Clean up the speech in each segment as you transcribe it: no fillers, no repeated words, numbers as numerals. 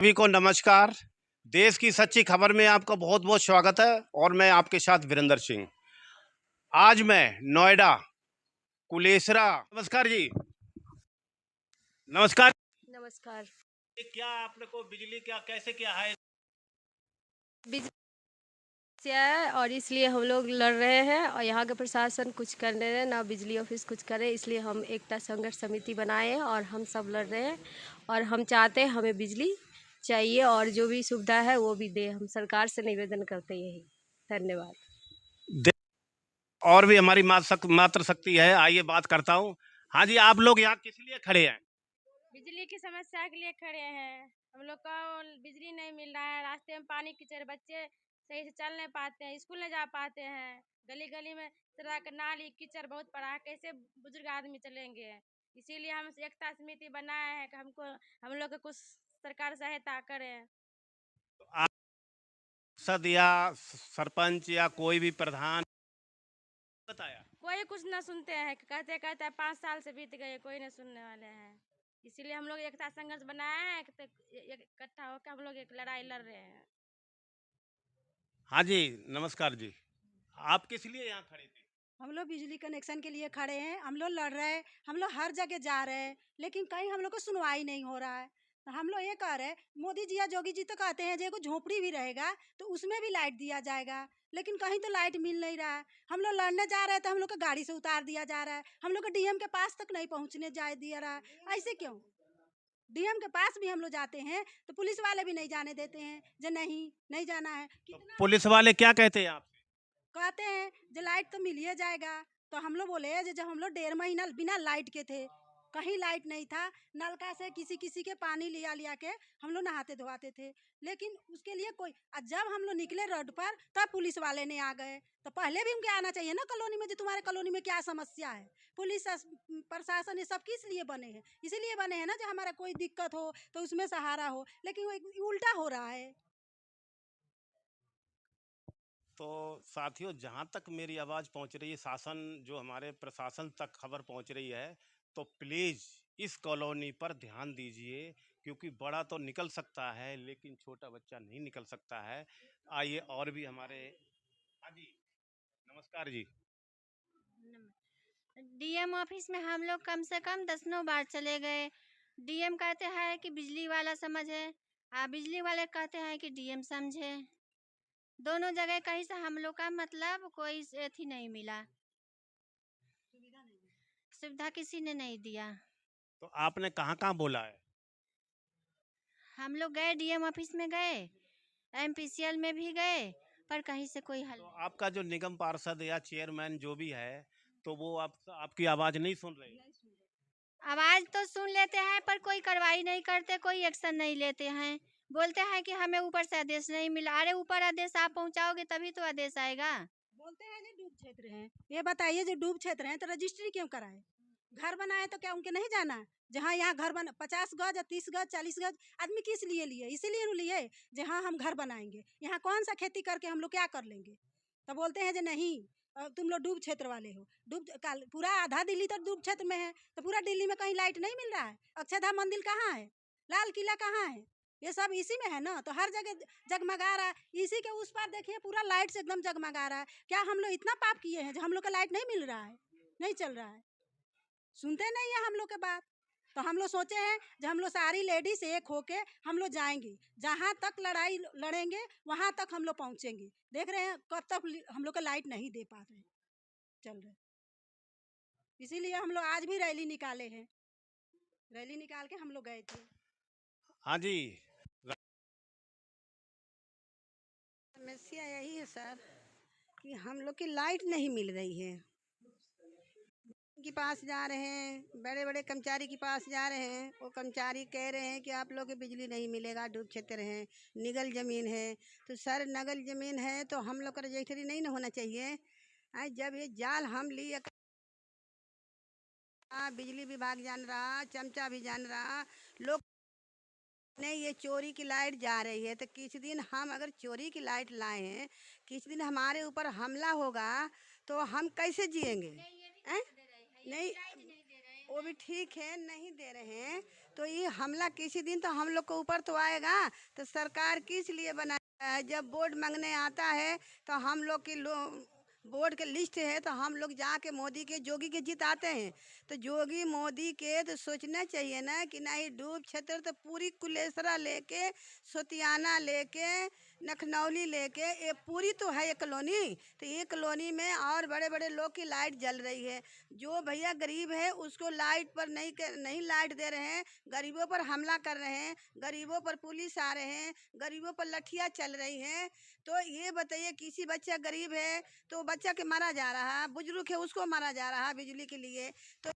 सभी को नमस्कार। देश की सच्ची खबर में आपका बहुत बहुत स्वागत है और मैं आपके साथ वीरेंद्र सिंह। आज मैं नोएडा कुलेसरा। नमस्कार जी। नमस्कार। नमस्कार। क्या आपने को बिजली क्या कैसे क्या है? बिजली है और इसलिए हम लोग लड़ रहे हैं और यहाँ के प्रशासन कुछ कर नहीं रहे, ना बिजली ऑफिस कुछ करे, इसलिए हम एकता संघर्ष समिति बनाए हैं और हम सब लड़ रहे हैं। और हम चाहते हैं हमें बिजली चाहिए और जो भी सुविधा है वो भी दे। हम सरकार से निवेदन करते हैं यही। धन्यवाद। और भी हमारी मात्र शक्ति है। आइए बात करता हूँ। हाँ जी, आप लोग यहाँ किस लिए खड़े हैं? बिजली की समस्या के लिए खड़े हैं। हम लोग को बिजली नहीं मिल रहा है। रास्ते में पानी कीचड़, बच्चे सही से चल नहीं पाते हैं, स्कूल नहीं जा पाते हैं। गली गली में सड़क नाली कीचड़ बहुत पड़ा है, कैसे बुजुर्ग आदमी चलेंगे। इसीलिए हम एकता समिति बनाए हैं कि हम लोग को कुछ सरकार सहायता करे। तो आप सद या सरपंच या कोई भी प्रधान बताया? कोई कुछ न सुनते हैं, कहते कहते 5 साल से बीत गए, कोई नहीं सुनने वाले हैं। इसीलिए हम लोग एकता संघर्ष बनाए हैं कि इकट्ठा होकर हम लोग एक लड़ाई लड़ रहे हैं। हाँ जी, नमस्कार जी। आप किस लिए यहाँ खड़े थे? हम लोग बिजली कनेक्शन के लिए खड़े हैं। हम लोग लड़ रहे हैं, हम लोग हर जगह जा रहे हैं, लेकिन कहीं हम लोग को सुनवाई नहीं हो रहा है। तो हम लोग ये कह रहे हैं, मोदी जी या योगी जी तो कहते हैं जो झोपड़ी भी रहेगा तो उसमें भी लाइट दिया जाएगा, लेकिन कहीं तो लाइट मिल नहीं रहा है। हम लोग लड़ने जा रहे हैं तो हम लोग को गाड़ी से उतार दिया जा रहा है, हम लोग को डीएम के पास तक नहीं पहुँचने जा दिया रहा है। ऐसे क्यों? डीएम के पास भी हम लोग जाते हैं तो पुलिस वाले भी नहीं जाने देते हैं, जो नहीं नहीं जाना है। तो कितना पुलिस वाले क्या कहते हैं आप? कहते हैं जो लाइट तो मिल ही जाएगा। तो हम लोग बोले जो जब हम लोग 1.5 महीना बिना लाइट के थे, कहीं लाइट नहीं था, नलका से किसी किसी के पानी लिया लिया के हम लोग नहाते धोआते थे, लेकिन उसके लिए कोई जब हम लोग निकले रोड पर तब पुलिस वाले ने आ गए। तो पहले भी उनके आना चाहिए ना कॉलोनी में, जो तुम्हारे कॉलोनी में क्या समस्या है। पुलिस प्रशासन ये सब किस लिए बने हैं? इसीलिए बने हैं ना जो हमारा कोई दिक्कत हो तो उसमें सहारा हो, लेकिन वो उल्टा हो रहा है। तो साथियों, जहां तक मेरी आवाज पहुंच रही है, शासन जो हमारे प्रशासन तक खबर पहुंच रही है, तो प्लीज इस कॉलोनी पर ध्यान दीजिए, क्योंकि बड़ा तो निकल सकता है लेकिन छोटा बच्चा नहीं निकल सकता है। आइए और भी हमारे। हाँ जी, नमस्कार जी। डीएम ऑफिस में हम लोग कम से कम 10 बार चले गए। डीएम कहते हैं कि बिजली वाला समझे, बिजली वाले कहते हैं कि डीएम समझे। दोनों जगह कहीं से हम लोग का मतलब कोई अथी नहीं मिला, सुविधा किसी ने नहीं दिया। तो आपने कहाँ कहाँ बोला है? हम लोग गए, डीएम ऑफिस में गए, एमपीसीएल में भी गए, पर कहीं से कोई हल तो नहीं। आपका जो निगम पार्षद या चेयरमैन जो भी है, तो वो आपकी आवाज नहीं सुन रहे? आवाज तो सुन लेते हैं पर कोई कार्रवाई नहीं करते, कोई एक्शन नहीं लेते हैं। बोलते हैं कि हमें ऊपर से आदेश नहीं मिला। अरे ऊपर आदेश आप पहुंचाओगे तभी तो आदेश आएगा। बोलते हैं जो डूब क्षेत्र है, ये बताइए जो डूब क्षेत्र है तो रजिस्ट्री क्यों कराए? घर बनाए तो क्या उनके नहीं जाना है? जहाँ यहाँ घर बना 50 गज या 30 गज 40 गज आदमी किस लिए लिए? इसीलिए लिए जहाँ हम घर बनाएंगे, यहाँ कौन सा खेती करके हम लोग क्या कर लेंगे? तो बोलते हैं जो नहीं, तुम लोग डूब क्षेत्र वाले हो। पूरा आधा दिल्ली तो डूब क्षेत्र में है, तो पूरा दिल्ली में कहीं लाइट नहीं मिल रहा है? अक्षरधाम मंदिर कहाँ है? लाल किला कहाँ है? ये सब इसी में है ना, तो हर जगह जगमगा रहा है। इसी के उस पार देखिए पूरा लाइट से एकदम जगमगा रहा है। क्या हम लोग इतना पाप किए हैं जो हम लोग का लाइट नहीं मिल रहा है, नहीं चल रहा है? सुनते नहीं है हम लोग के बात। तो हम लोग सोचे हैं जब हम लोग सारी लेडीज एक होके हम लोग जाएंगे, जहाँ तक लड़ाई लड़ेंगे वहाँ तक हम लोग पहुँचेंगे। देख रहे हैं कब तक हम लोग का लाइट नहीं दे पा रहे चल रहे। इसीलिए हम लोग आज भी रैली निकाले हैं, रैली निकाल के हम लोग गए थे। हाँ जी। समस्या यही है सर कि हम लोग की लाइट नहीं मिल रही है। के पास जा रहे हैं, बड़े बड़े कर्मचारी के पास जा रहे हैं, वो कर्मचारी कह रहे हैं कि आप लोग को बिजली नहीं मिलेगा, डूब क्षेत्र है, निगल ज़मीन है। तो सर नगल ज़मीन है तो हम लोग का रजिस्ट्री नहीं ना होना चाहिए? जब ये जाल हम लिए, बिजली विभाग जान रहा, चमचा भी जान रहा, लोग नहीं ये चोरी की लाइट जा रही है। तो किसी दिन हम अगर चोरी की लाइट लाए हैं, किसी दिन हमारे ऊपर हमला होगा तो हम कैसे जिएंगे? नहीं वो भी ठीक है, नहीं दे रहे हैं तो ये हमला किसी दिन तो हम लोग के ऊपर तो आएगा। तो सरकार किस लिए बनाया है? जब वोट मांगने आता है तो हम लोग की वोट के लिस्ट है तो हम लोग जाके मोदी के जोगी के जिताते हैं। तो जोगी मोदी के तो सोचना चाहिए ना कि नहीं डूब क्षेत्र तो पूरी कुलेसरा लेके सोतियाना लेके नखनौली लेके ये पूरी तो है ये कॉलोनी। तो ये कॉलोनी में और बड़े बड़े लोग की लाइट जल रही है। जो भैया गरीब है उसको लाइट पर नहीं लाइट दे रहे हैं, गरीबों पर हमला कर रहे हैं, गरीबों पर पुलिस आ रहे हैं, गरीबों पर लठियाँ चल रही हैं। तो ये बताइए किसी बच्चा गरीब है तो बच्चा के मारा जा रहा है, बुजुर्ग है उसको मारा जा रहा है बिजली के लिए। तो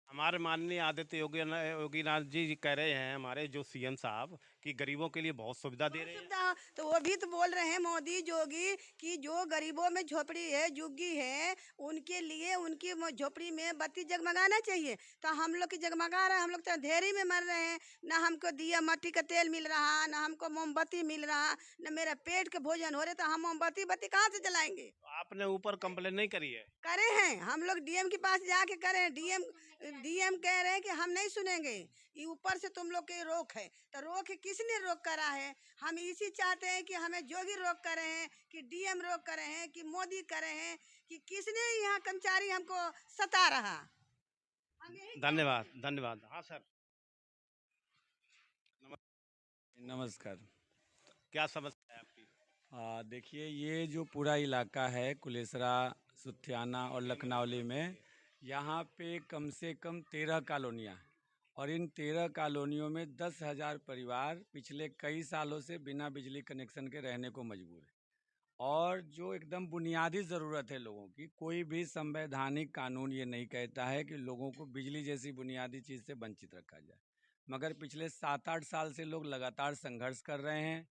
हमारे माननीय आदित्य योगीनाथ जी कह रहे हैं हमारे जो सीएम साहब कि गरीबों के लिए बहुत सुविधा दे रहे हैं। सुविधा तो वो भी तो बोल रहे हैं मोदी जोगी कि जो गरीबों में झोपड़ी है झुग्गी है उनके लिए उनकी झोपड़ी में बत्ती जगमगाना चाहिए। तो हम लोग की जगमगा रहा है, हम लोग तो अंधेरी में मर रहे हैं। ना हमको दिया मट्टी का तेल मिल रहा, ना हमको मोमबत्ती मिल रहा, ना मेरा पेट के भोजन हो रहे। तो हम मोमबत्ती बत्ती कहाँ से जलाएंगे? आपने ऊपर कंप्लेन नहीं करी है? करे हैं हम लोग डीएम के पास जाके करे हैं। डीएम कह रहे हैं कि हम नहीं सुनेंगे, ये ऊपर से तुम लोग के रोक है। तो रोक किसने रोक करा है? हम इसी चाहते हैं कि हमें जोगी रोक करे हैं कि डीएम रोक करे हैं कि मोदी करे हैं कि किसने यहाँ कर्मचारी हमको सता रहा। हम यही धन्यवाद धन्यवाद। हाँ सर, नमस्कार। क्या समस्या है आपकी? देखिए ये जो पूरा इलाका है कुलेसरा, सुथियाना और लखनौली में, यहाँ पे कम से कम 13 कॉलोनियाँ हैं और इन 13 कॉलोनियों में 10,000 परिवार पिछले कई सालों से बिना बिजली कनेक्शन के रहने को मजबूर है। और जो एकदम बुनियादी ज़रूरत है लोगों की, कोई भी संवैधानिक कानून ये नहीं कहता है कि लोगों को बिजली जैसी बुनियादी चीज़ से वंचित रखा जाए। मगर पिछले 7-8 साल से लोग लगातार संघर्ष कर रहे हैं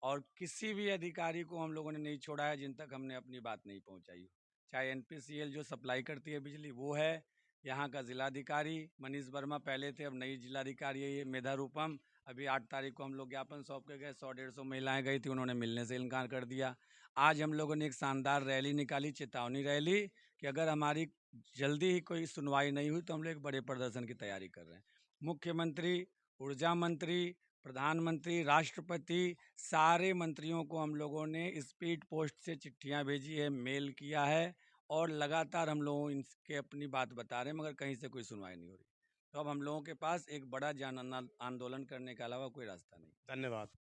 और किसी भी अधिकारी को हम लोगों ने नहीं छोड़ा है जिन तक हमने अपनी बात नहीं पहुंचाई हो। चाहे एनपीसीएल जो सप्लाई करती है बिजली वो है, यहाँ का जिलाधिकारी मनीष वर्मा पहले थे, अब नई जिलाधिकारी है ये मेधा रूपम। अभी 8 तारीख को हम लोग ज्ञापन सौंप के गए, 100-150 महिलाएं गई थी, उन्होंने मिलने से इनकार कर दिया। आज हम लोगों ने एक शानदार रैली निकाली, चेतावनी रैली, कि अगर हमारी जल्दी ही कोई सुनवाई नहीं हुई तो हम लोग एक बड़े प्रदर्शन की तैयारी कर रहे हैं। मुख्यमंत्री, ऊर्जा मंत्री, प्रधानमंत्री, राष्ट्रपति, सारे मंत्रियों को हम लोगों ने स्पीड पोस्ट से चिट्ठियां भेजी है, मेल किया है और लगातार हम लोग इनके अपनी बात बता रहे हैं, मगर कहीं से कोई सुनवाई नहीं हो रही। तो अब हम लोगों के पास एक बड़ा जन आंदोलन करने के अलावा कोई रास्ता नहीं। धन्यवाद।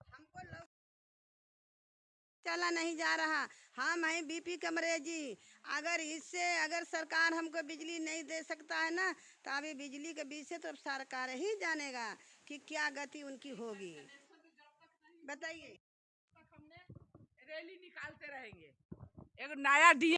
हमको चला नहीं जा रहा। हम हैं बीपी कमरे जी। अगर सरकार हमको बिजली नहीं दे सकता है ना तो अभी बिजली के विषय तो अब सरकार ही जानेगा कि क्या गति उनकी होगी। बताइए। रैली निकालते रहेंगे। एक नया डी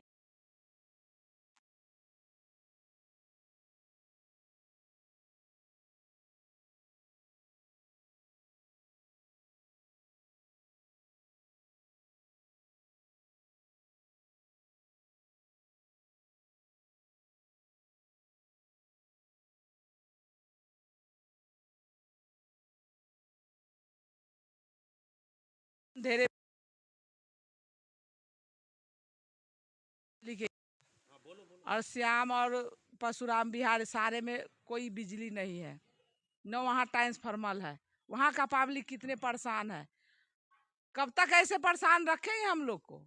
अंधेरे लिखे और श्याम और परशुराम विहार सारे में कोई बिजली नहीं है, न वहाँ ट्रांसफार्मर है। वहाँ का पब्लिक कितने परेशान है। कब तक ऐसे परेशान रखेंगे हम लोग को?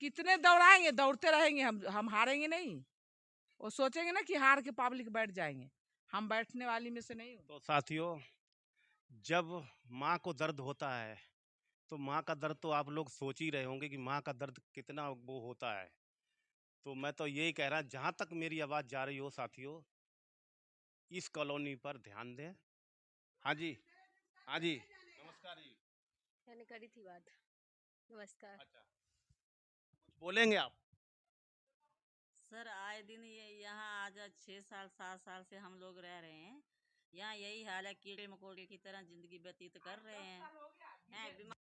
कितने दौड़ाएंगे? दौड़ते रहेंगे, हम हारेंगे नहीं। वो सोचेंगे ना कि हार के पब्लिक बैठ जाएंगे, हम बैठने वाली में से नहीं हूँ। तो साथियों, जब माँ को दर्द होता है तो माँ का दर्द तो आप लोग सोच ही रहे होंगे कि माँ का दर्द कितना वो होता है। तो मैं तो यही कह रहा, जहाँ तक मेरी आवाज़ जा रही हो साथियों, इस कॉलोनी पर ध्यान दें। हाँ जी, हाँ जी, नमस्कार जी। मैंने करी थी बात। नमस्कार। अच्छा, कुछ बोलेंगे आप? सर आए दिन ये यहाँ आज 6 साल 7 साल से हम लोग रह रहे हैं। यहाँ यही हाल है, कीड़े मकोड़े की तरह जिंदगी व्यतीत कर रहे हैं।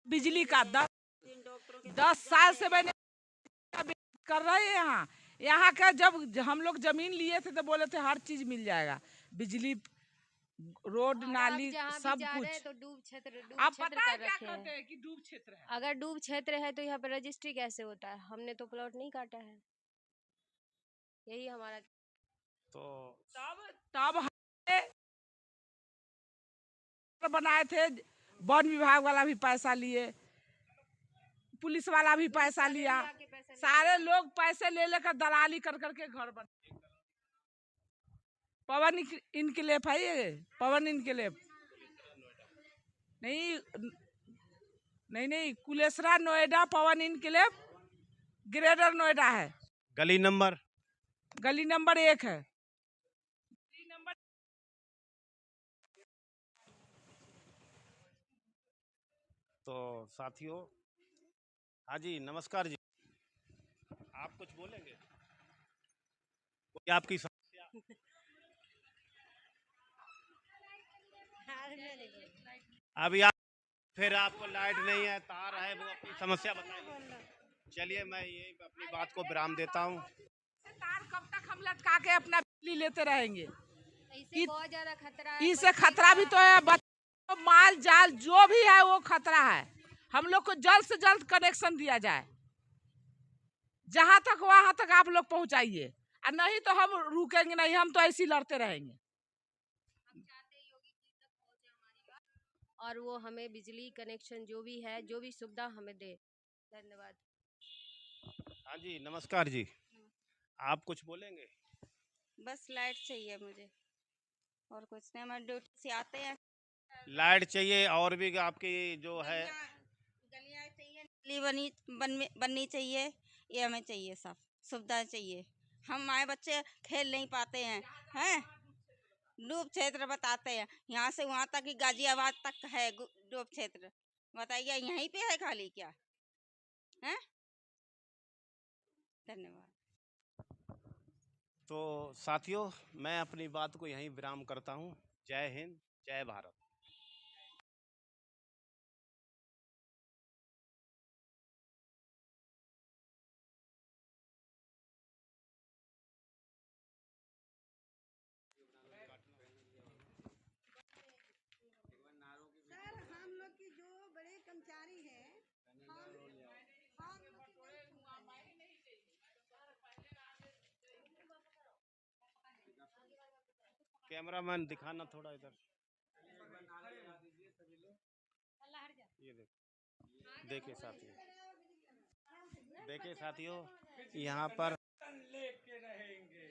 बिजली का 10 साल से मैंने कर रहे हैं। यहाँ का जब हम लोग जमीन लिए थे तो बोले थे हर चीज मिल जाएगा, बिजली, रोड, और नाली, आप जहाँ भी सब जा रहे हैं कुछ। तो डूब क्षेत्र आप कर पता है क्या रखे कहते हैं। हैं कि डूब क्षेत्र है। अगर डूब क्षेत्र है तो यहाँ पर रजिस्ट्री कैसे होता है? हमने तो प्लॉट नहीं काटा है। यही हमारा तो तब हमने बनाए थे, वन विभाग वाला भी पैसा लिए, पुलिस वाला भी पैसा लिया, सारे लोग पैसे ले लेकर दलाली कर करके घर बना। पवन इनकलेब है ये, पवन इनकलेब नहीं, नहीं कुलेसरा नोएडा पवन इनकलेब ग्रेटर नोएडा है। गली नंबर 1 है। तो साथियों, हाँ जी, नमस्कार जी, आप कुछ बोलेंगे? कोई आपकी समस्या? अभी आप फिर आपको लाइट नहीं है, तार है, वो अपनी समस्या बताइए। चलिए मैं ये अपनी बात को विराम देता हूँ। तार कब तक हम लटका के अपना बिजली लेते रहेंगे? इससे बहुत ज्यादा खतरा है। इससे खतरा भी तो है, बच्चों, माल जाल जो भी है वो खतरा है। हम लोग को जल्द से जल्द कनेक्शन दिया जाए, जहां तक वहां तक आप लोग पहुंचाइए, और नहीं तो हम रुकेंगे नहीं, हम तो ऐसे ही लड़ते रहेंगे। और वो हमें बिजली कनेक्शन जो भी है, जो भी सुविधा हमें दे। धन्यवाद। हाँ जी, नमस्कार जी, आप कुछ बोलेंगे? बस लाइट चाहिए मुझे, और कुछ नहीं। हमारे ड्यूटी से आते हैं, लाइट चाहिए, और भी आपकी जो है गलियाँ चाहिए, नाली बननी चाहिए, ये हमें चाहिए, सब सुविधा चाहिए। हमारे बच्चे खेल नहीं पाते हैं डूब क्षेत्र बताते हैं, यहाँ से वहाँ तक ही गाजियाबाद तक है डूब क्षेत्र। बताइए यहीं पे है खाली क्या है? धन्यवाद। तो साथियों, मैं अपनी बात को यहीं विराम करता हूँ। जय हिंद, जय भारत। सर हम लोग की जो बड़े कर्मचारी हैं, कैमरामैन दिखाना थोड़ा इधर, ये देखिए साथियों, देखिए साथियों, यहाँ पर लेके रहेंगे,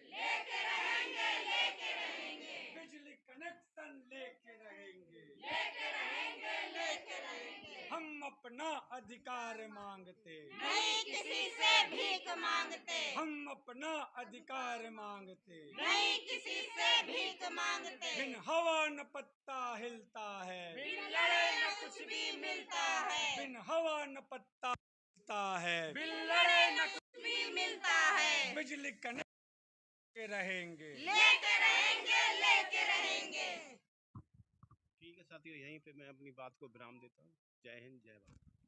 बिजली कनेक्शन लेके रहेंगे, हम अपना अधिकार मांगते नहीं किसी से भीख मांगते, हम अपना अधिकार मांगते, नहीं किसी से भीख मांगते। बिन हवा न पत्ता हिलता है, बिन लड़े न कुछ भी मिलता है, बिन हवा न पत्ता हिलता है, बिन लड़े न कुछ भी मिलता है। बिजली कनेक्शन लेके रहेंगे, लेके रहेंगे, लेके रहेंगे। ठीक है साथियों, यहीं पे मैं अपनी बात को विराम देता हूँ। जय हिंद, जय भारत।